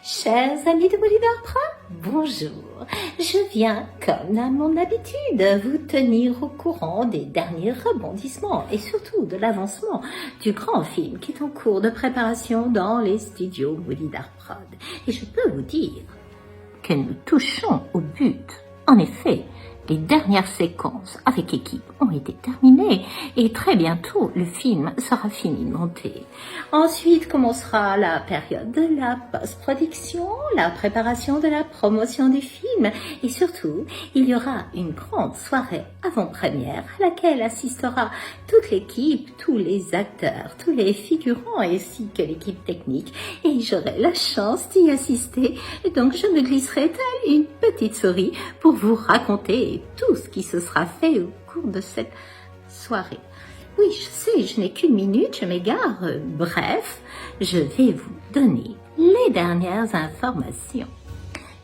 Chers amis de Bolivar Prod, bonjour. Je viens, comme à mon habitude, vous tenir au courant des derniers rebondissements et surtout de l'avancement du grand film qui est en cours de préparation dans les studios Bolivar Prod. Et je peux vous dire que nous touchons au but. En effet, les dernières séquences avec équipe ont été terminées et très bientôt le film sera fini de monter. Ensuite commencera la période de la post-production, la préparation de la promotion du film et surtout il y aura une grande soirée avant-première à laquelle assistera toute l'équipe, tous les acteurs, tous les figurants ainsi que l'équipe technique et j'aurai la chance d'y assister et donc je me glisserai telle une petite souris pour vous raconter tout ce qui se sera fait au cours de cette soirée. Oui, je sais, je n'ai qu'une minute, je m'égare. Bref, je vais vous donner les dernières informations.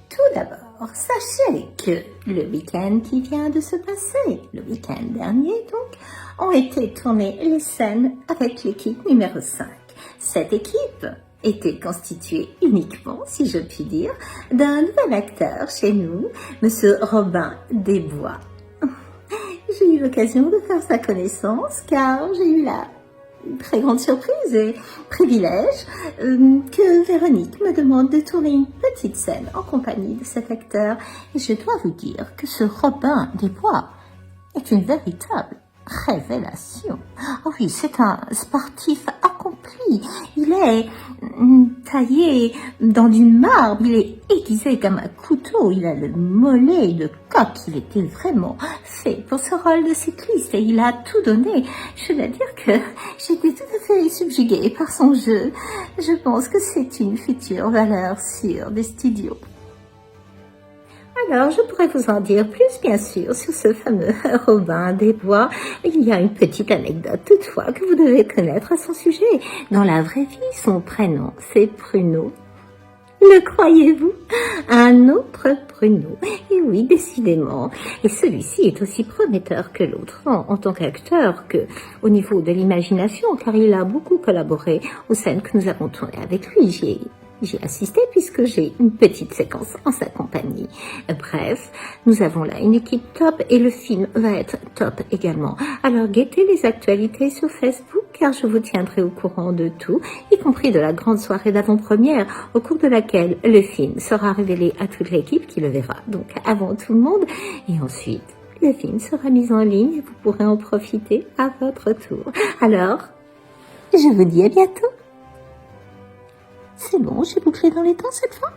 Tout d'abord, sachez que le week-end qui vient de se passer, le week-end dernier donc, ont été tournées les scènes avec l'équipe numéro 5. Cette équipe était constituée uniquement, si je puis dire, d'un nouvel acteur chez nous, Monsieur Robin Desbois. J'ai eu l'occasion de faire sa connaissance car j'ai eu la très grande surprise et privilège que Véronique me demande de tourner une petite scène en compagnie de cet acteur. Et je dois vous dire que ce Robin Desbois est une véritable révélation. Oh oui, c'est un sportif accompli. Il est taillé dans du marbre, il est aiguisé comme un couteau, il a le mollet, le coq, il était vraiment fait pour ce rôle de cycliste et il a tout donné. Je dois dire que j'étais tout à fait subjuguée par son jeu. Je pense que c'est une future valeur sûre des studios. Alors, je pourrais vous en dire plus, bien sûr, sur ce fameux Robin Desbois. Il y a une petite anecdote, toutefois, que vous devez connaître à son sujet. Dans la vraie vie, son prénom, c'est Pruneau. Le croyez-vous? Un autre Pruneau. Et oui, décidément. Et celui-ci est aussi prometteur que l'autre, en tant qu'acteur que au niveau de l'imagination, car il a beaucoup collaboré aux scènes que nous avons tournées avec lui. J'ai assisté puisque j'ai une petite séquence en sa compagnie. Bref, nous avons là une équipe top et le film va être top également. Alors guettez les actualités sur Facebook car je vous tiendrai au courant de tout, y compris de la grande soirée d'avant-première au cours de laquelle le film sera révélé à toute l'équipe qui le verra. Donc avant tout le monde et ensuite le film sera mis en ligne et vous pourrez en profiter à votre tour. Alors, je vous dis à bientôt. C'est bon, j'ai bouclé dans les temps cette fois.